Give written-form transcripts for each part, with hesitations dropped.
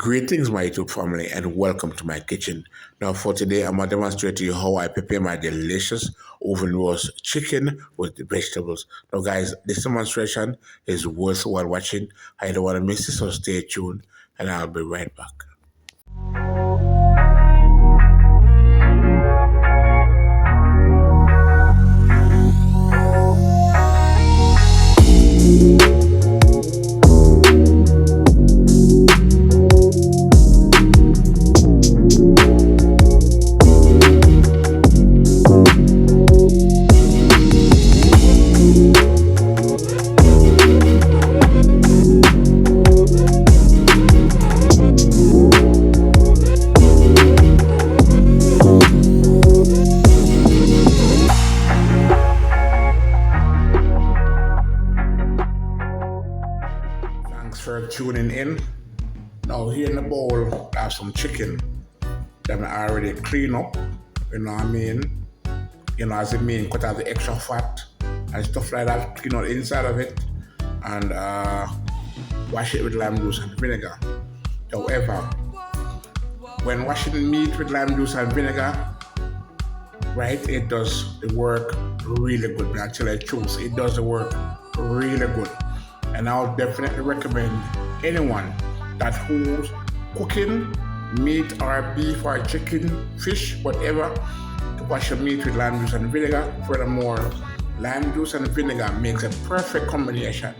Greetings, my YouTube family, and welcome to my kitchen. Now, for today, I'm going to demonstrate to you how I prepare my delicious oven roast chicken with the vegetables. Now, guys, this demonstration is worthwhile watching. I don't want to miss it, so stay tuned, and I'll be right back. Thanks for tuning in. Now here in the bowl, I have some chicken that I already clean up, you know what I mean? You know, as it mean, cut out the extra fat and stuff like that, clean out the inside of it, and wash it with lime juice and vinegar. However, when washing meat with lime juice and vinegar, right, it does the work really good. But actually, I choose it does the work really good. And I'll definitely recommend anyone that who's cooking meat or beef or chicken, fish, whatever, to wash your meat with lime juice and vinegar. Furthermore, lime juice and vinegar makes a perfect combination.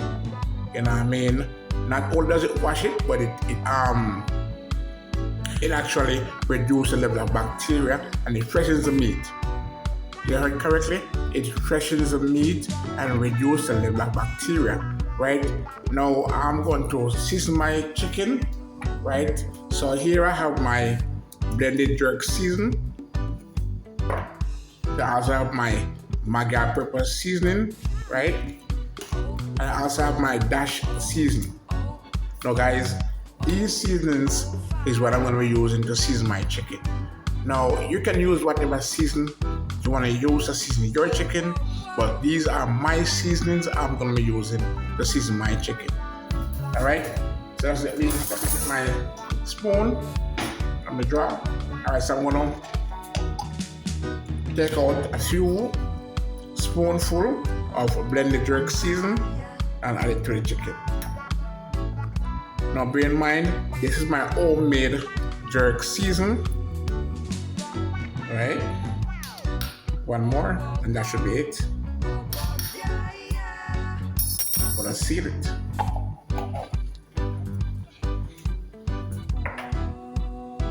You know what I mean? Not only does it wash it, but it actually reduces the level of bacteria and it freshens the meat. You heard correctly? It freshens the meat and reduces the level of bacteria. Right now, I'm going to season my chicken. Right, so here I have my blended jerk season. I also have my Maggie pepper seasoning. Right, and I also have my dash seasoning. Now, guys, these seasonings is what I'm going to be using to season my chicken. Now, you can use whatever season you want to use to season your chicken, but these are my seasonings I'm going to be using to season my chicken. All right, so that's it. Get my spoon from the jar. All right, so I'm going to take out a few spoonful of blended jerk season and add it to the chicken. Now, bear in mind, this is my homemade jerk season. All right, one more, and that should be it. I'm gonna seal it.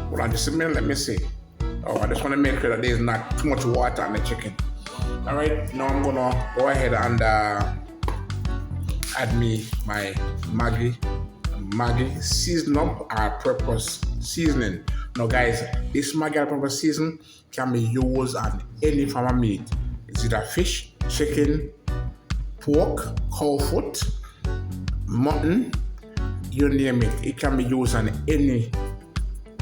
Hold on just a minute, let me see. Oh, I just want to make sure that there's not too much water on the chicken. All right, now I'm gonna go ahead and add me my Maggie season up purpose seasoning. Now, guys, this Maggie purpose season can be used on any form of meat. It's either fish, chicken, pork, cow foot, mutton, you name it. It can be used on any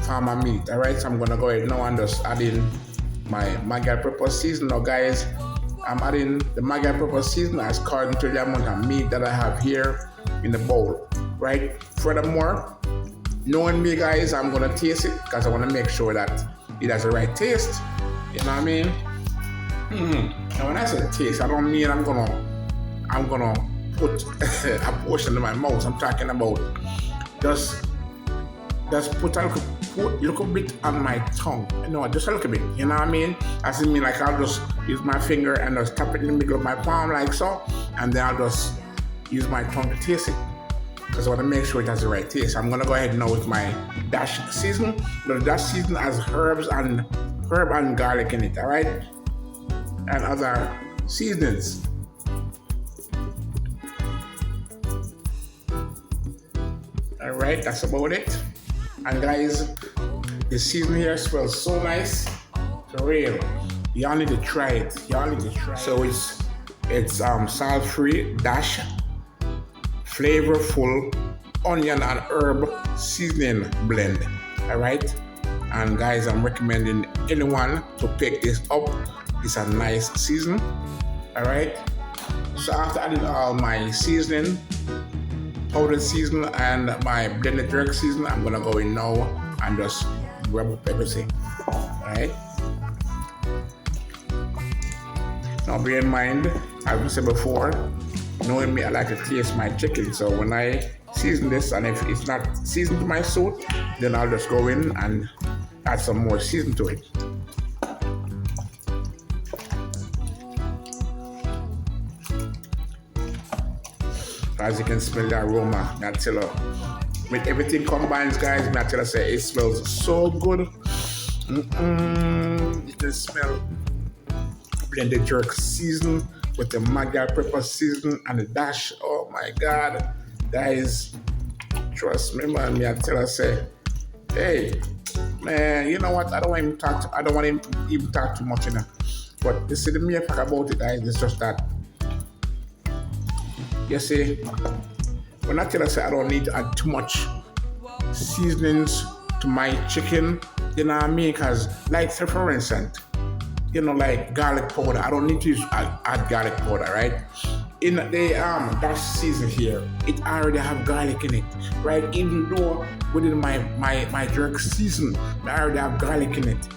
form of meat. All right, so I'm gonna go ahead now and just add in my Maggie purpose season. Now, guys, I'm adding the Maggie purpose season as according to the amount of meat that I have here in the bowl. Right. Furthermore, knowing me, guys, I'm gonna taste it because I want to make sure that it has the right taste. You know what I mean? And when I say taste, I don't mean I'm gonna put a portion in my mouth. I'm talking about just put a little bit on my tongue. No, just a little bit. You know what I mean? As in, like, I'll just use my finger and just tap it in the middle of my palm like so, and then I'll just use my tongue to taste it, because I want to make sure it has the right taste. I'm gonna go ahead now with my dash season. The dash season has herb and garlic in it, all right, and other seasonings. All right, that's about it. And guys, the season here smells so nice, for real. Y'all need to try it. So it's salt-free dash, flavorful onion and herb seasoning blend. All right, and guys, I'm recommending anyone to pick this up. It's a nice season. All right, so after adding all my seasoning, powdered season and my blended jerk season, I'm gonna go in now and just rub up everything. Alright? Now bear in mind, as I said before, knowing me, I like to taste my chicken. So when I season this, and if it's not seasoned to my suit, then I'll just go in and add some more season to it. As you can smell the aroma, with everything combined, guys, I say it smells so good. You can smell blended jerk season with the Maggie pepper season and the dash. Oh my God, guys, trust me, man. Say, hey, man, you know what? I don't want to even talk too much, But this is the mere fact about it, guys. It's just that. You see, when I say I don't need to add too much seasonings to my chicken, you know what I mean? Because, like, say for instance, like garlic powder, I don't need to add garlic powder, right? In the dash season here, it already have garlic in it, right? Even though within my jerk season, I already have garlic in it.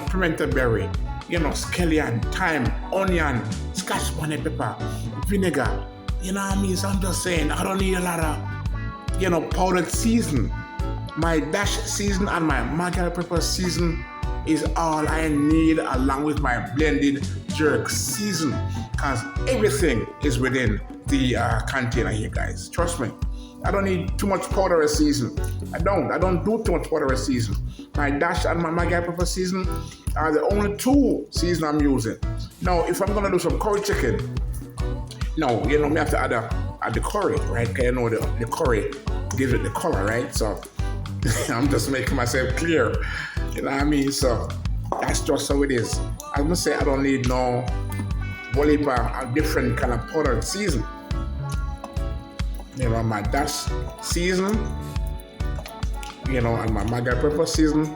Pimento berry, scallion, thyme, onion, scotch bonnet pepper, vinegar. You know what I mean? So I'm just saying, I don't need a lot of, powdered season. My dash season and my Maggie pepper season is all I need, along with my blended jerk season, because everything is within the container here, guys. Trust me. I don't need too much powder season. I don't do too much powder season. My dash and my Maggie pepper season are the only two season I'm using. Now, if I'm gonna do some curry chicken, no, me have to add the curry, right? Because the curry gives it the color, right? So I'm just making myself clear. You know what I mean? So that's just how it is. I'm gonna say I don't need no whole heap of different kind of powdered season. My dash season, and my Maggie pepper season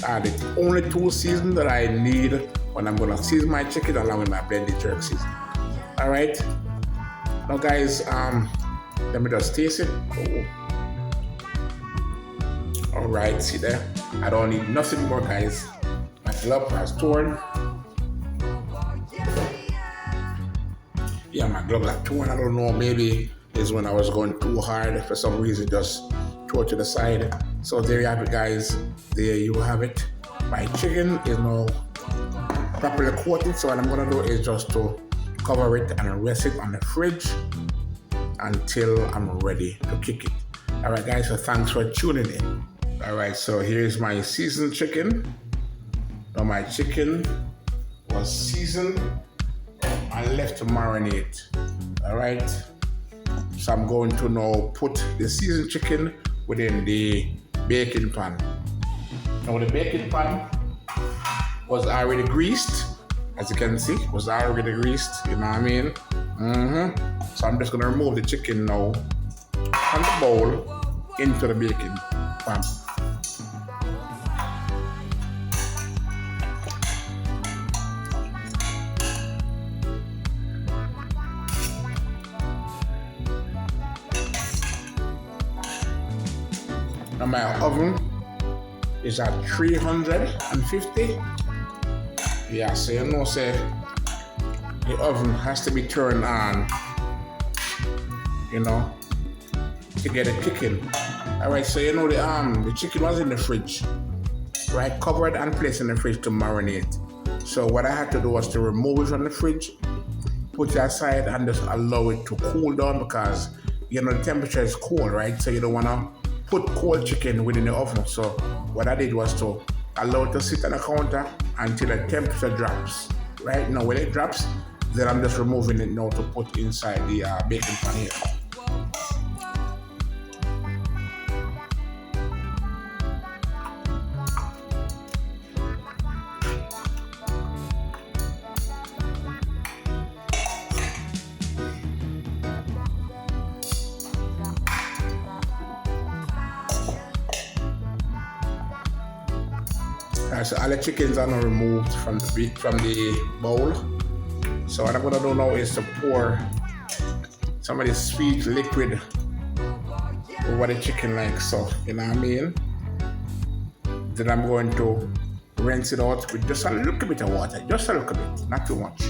are the only two seasons that I need when I'm gonna season my chicken along with my blended jerk season. All right. Now, guys, let me just taste it. Oh. All right, see there? I don't need nothing more, guys. My glove has torn. Yeah, my glove are torn. I don't know, maybe it's when I was going too hard. For some reason, just throw it to the side. So there you have it, guys. There you have it. My chicken is now properly coated. So what I'm gonna do is just to cover it and rest it on the fridge until I'm ready to kick it. All right, guys, so thanks for tuning in. All right, so here's my seasoned chicken. Now my chicken was seasoned and left to marinate. All right, so I'm going to now put the seasoned chicken within the baking pan. Now the baking pan was already greased. As you can see, was already greased, you know what I mean? So I'm just gonna remove the chicken now from the bowl into the baking pan. Now my oven is at 350. Yeah, so say the oven has to be turned on, to get it cooking. All right, so the chicken was in the fridge, right? Covered and placed in the fridge to marinate. So what I had to do was to remove it from the fridge, put it aside, and just allow it to cool down because the temperature is cold, right? So you don't wanna put cold chicken within the oven. So what I did was to allow it to sit on the counter until the temperature drops. Right now, when it drops, then I'm just removing it now to put inside the baking pan here. So all the chickens are now removed from the bowl. So what I'm gonna do now is to pour some of this sweet liquid over the chicken like so, you know what I mean? Then I'm going to rinse it out with just a little bit of water, just a little bit, not too much.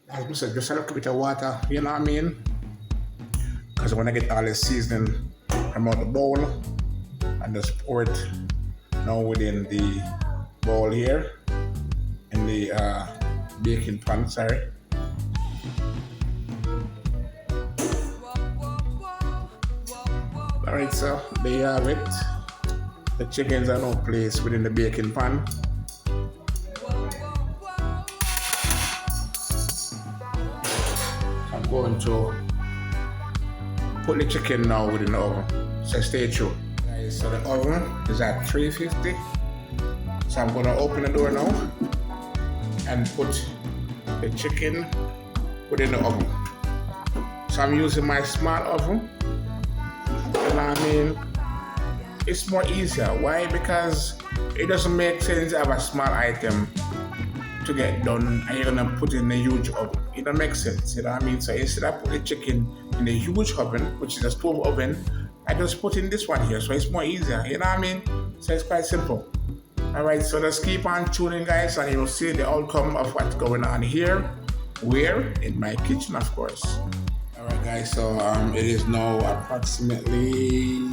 As I said, just a little bit of water, you know what I mean? Because when I get all the seasoning from out the bowl, and just pour it now within the bowl here, in the baking pan, sorry. Alright, so there you have it. The chickens are now placed within the baking pan. I'm going to put the chicken now within the oven, so stay tuned. Guys, so the oven is at 350. So I'm going to open the door now and put the chicken within the oven. So I'm using my small oven. You know what I mean? It's more easier. Why? Because it doesn't make sense to have a small item to get done and you're gonna put it in a huge oven. It don't make sense, you know what I mean? So instead of put the chicken in a huge oven, which is a stove oven, I just put in this one here, so it's more easier, you know what I mean? So it's quite simple. Alright, so just keep on tuning, guys, and you'll see the outcome of what's going on here. Where? In my kitchen, of course. Alright, guys, so it is now approximately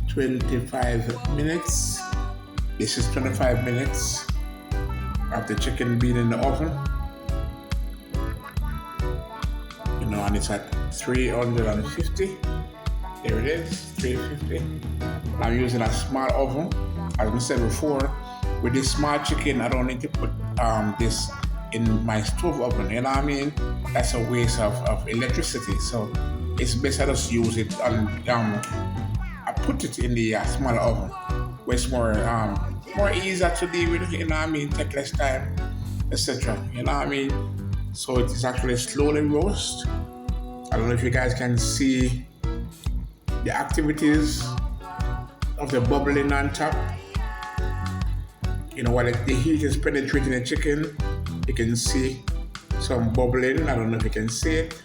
25 minutes. This is 25 minutes of the chicken being in the oven. You know, and it's at 350. There it is, 350. I'm using a small oven. As I said before, with this small chicken, I don't need to put this in my stove oven. You know what I mean? That's a waste of electricity. So it's best I just use it on I put it in the small oven, where it's more easier to deal with. You know what I mean? Take less time, etc. You know what I mean? So it is actually slowly roast. I don't know if you guys can see the activities of the bubbling on top. You know, while the heat is penetrating the chicken, you can see some bubbling. I don't know if you can see it,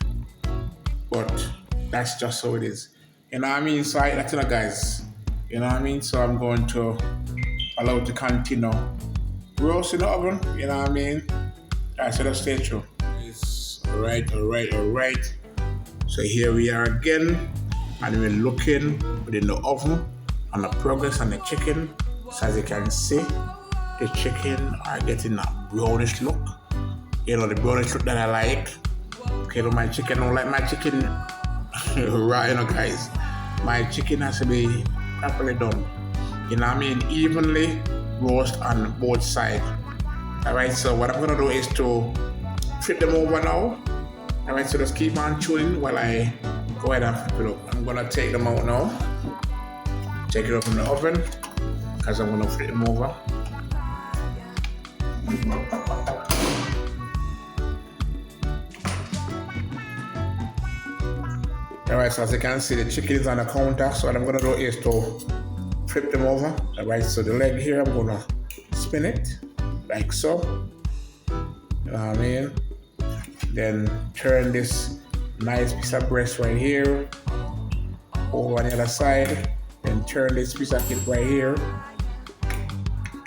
but that's just how it is. You know what I mean? So that's it, guys. You know what I mean? So I'm going to allow it to continue roast in the oven. You know what I mean? Alright, so let's stay true. Alright. So here we are again, and we're looking within the oven on the progress on the chicken. So as you can see, the chicken are getting a brownish look. You know, the brownish look that I like. Okay, no, my chicken don't like my chicken raw, you know, guys. My chicken has to be properly done. You know what I mean? Evenly roast on both sides. Alright, so what I'm gonna do is to flip them over now. Alright, so just keep on tuning while I go ahead and flip it up. I'm gonna take them out now. Take it up in the oven, because I'm gonna flip them over. Alright, so as you can see, the chicken is on the counter. So what I'm gonna do is to flip them over. Alright, so the leg here, I'm gonna spin it like so. You know what I mean? Then turn this nice piece of breast right here over on the other side. Then turn this piece of hip right here.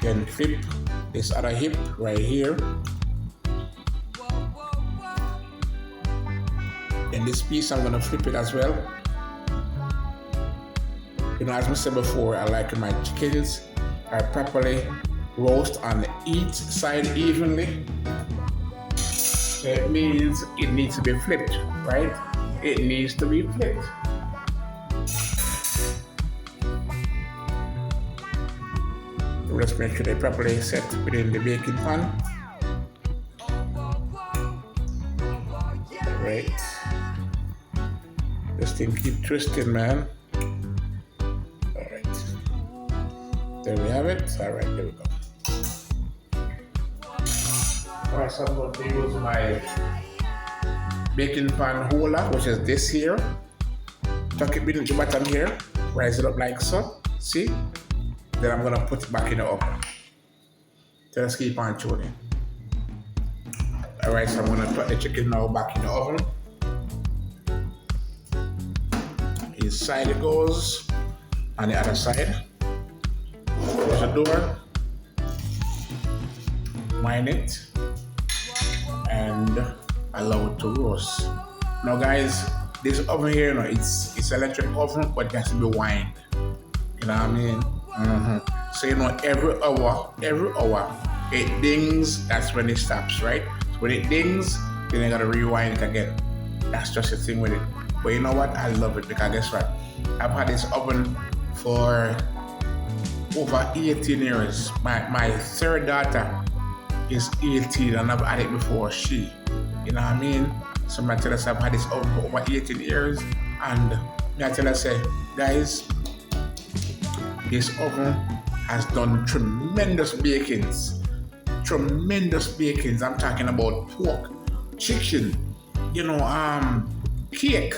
Then flip this other hip right here. Then this piece, I'm gonna flip it as well. You know, as I said before, I like my chickens are properly roast on each side evenly. So it means it needs to be flipped, right? It needs to be flipped. Let's make sure they're properly set within the baking pan. Alright. This thing keep twisting, man. Alright. There we have it. Alright, there we go. Alright, so I'm going to use my baking pan holder, which is this here. tuck it between the bottom here, rise it up like so. See? Then I'm gonna put it back in the oven. Just keep on tuning. Alright, so I'm gonna put the chicken now back in the oven. Inside it goes, on the other side. Close the door, marinate, and allow it to roast. Now guys, this oven here, it's electric oven, but it has to be wined. You know what I mean? So every hour, it dings, that's when it stops, right? So when it dings, then you gotta rewind it again. That's just the thing with it. But you know what? I love it because guess what? I've had this oven for over 18 years. My third daughter is 18 and I've had it before she. You know what I mean? So I tell us I've had this oven for over 18 years and I tell us, guys, this oven has done tremendous bakings. I'm talking about pork, chicken, cake,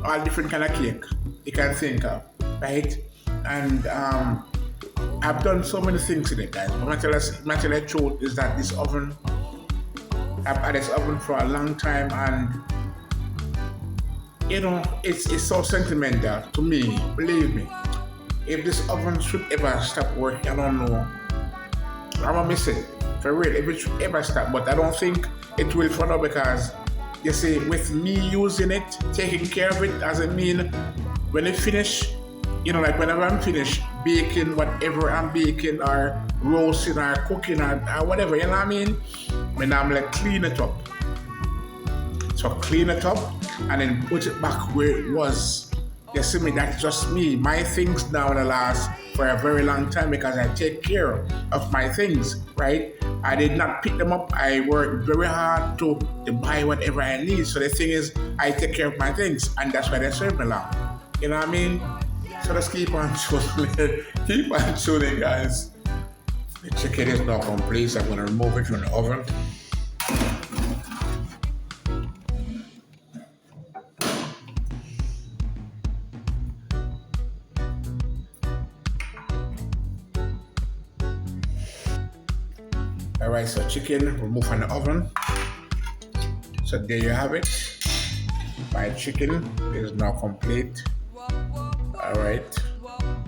all different kind of cake you can think of, right? And I've done so many things in it, guys. But my tell the truth is that this oven, I've had this oven for a long time, and it's so sentimental to me. Believe me, if this oven should ever stop working, I don't know, I'm gonna miss it for real. If it should ever stop, but I don't think it will for now because you see, with me using it, taking care of it, doesn't mean when it finish, like whenever I'm finished baking whatever I'm baking or roasting or cooking or whatever, you know what I mean? When I'm like clean it up. So clean it up and then put it back where it was. You see me, that's just me. My things now will last for a very long time because I take care of my things, right? I did not pick them up. I worked very hard to buy whatever I need. So the thing is, I take care of my things, and that's why they serve me long. You know what I mean? So let's keep on tuning. Keep on tuning, guys. The chicken is now complete, so I'm going to remove it from the oven. Alright, so chicken removed from the oven. So there you have it. My chicken is now complete. Alright,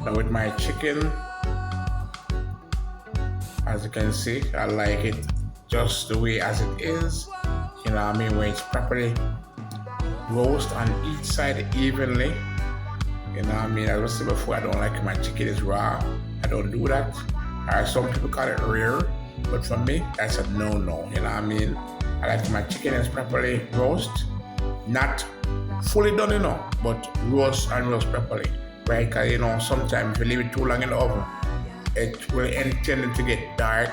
now with my chicken, as you can see, I like it just the way as it is. You know what I mean? Where it's properly roast on each side evenly. You know what I mean? As I said before, I don't like my chicken is raw. I don't do that. Alright, some people call it rare. But for me, that's a no-no, you know what I mean? I like my chicken is properly roast, not fully done, but roast properly, right? Because, sometimes if you leave it too long in the oven, it will tend to get dark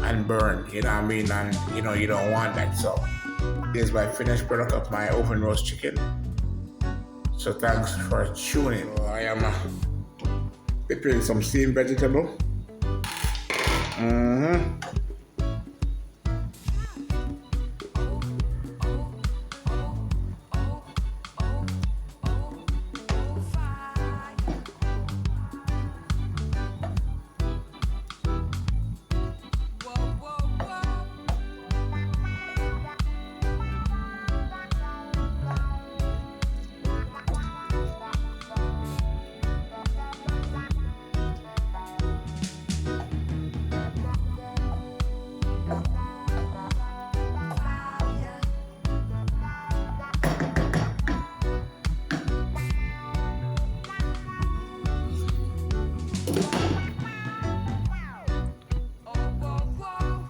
and burn, you know what I mean? And, you don't want that. So, this is my finished product of my oven roast chicken. So, thanks for tuning. So I am preparing some steamed vegetable.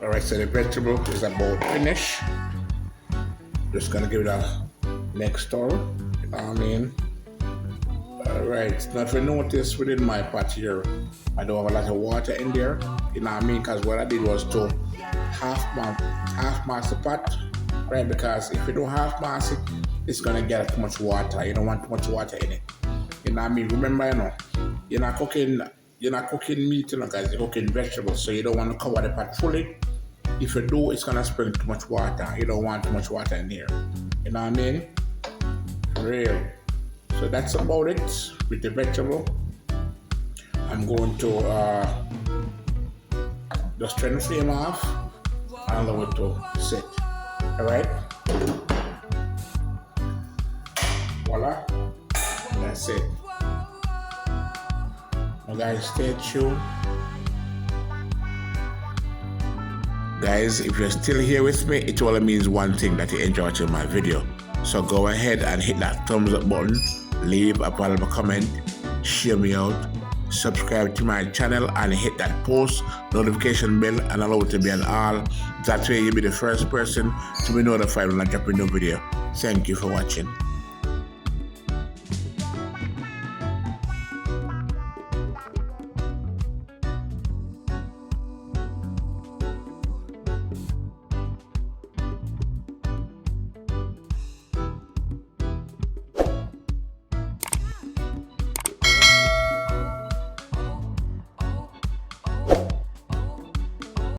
Alright, so the vegetable is about finished. Just gonna give it a next stir. You know what I mean? Alright, now if you notice within my pot here, I don't have a lot of water in there. You know what I mean? Because what I did was to half mass the pot, right? Because if you don't half mass it, it's gonna get too much water. You don't want too much water in it. You know what I mean? Remember, you're not cooking meat, guys. You're cooking vegetables, so you don't want to cover the pot fully. If you do, it's gonna spill too much water. You don't want too much water in here. You know what I mean? Real. So So that's about it with the vegetable. I'm going to just turn the flame off and allow it to sit. Alright? Voila. That's it. Now guys, stay tuned. Guys, if you're still here with me, it only means one thing, that you enjoy watching my video. So go ahead and hit that thumbs up button, leave a valuable comment, share me out, subscribe to my channel and hit that post notification bell and allow it to be on all. That way you'll be the first person to be notified when I drop a new video. Thank you for watching.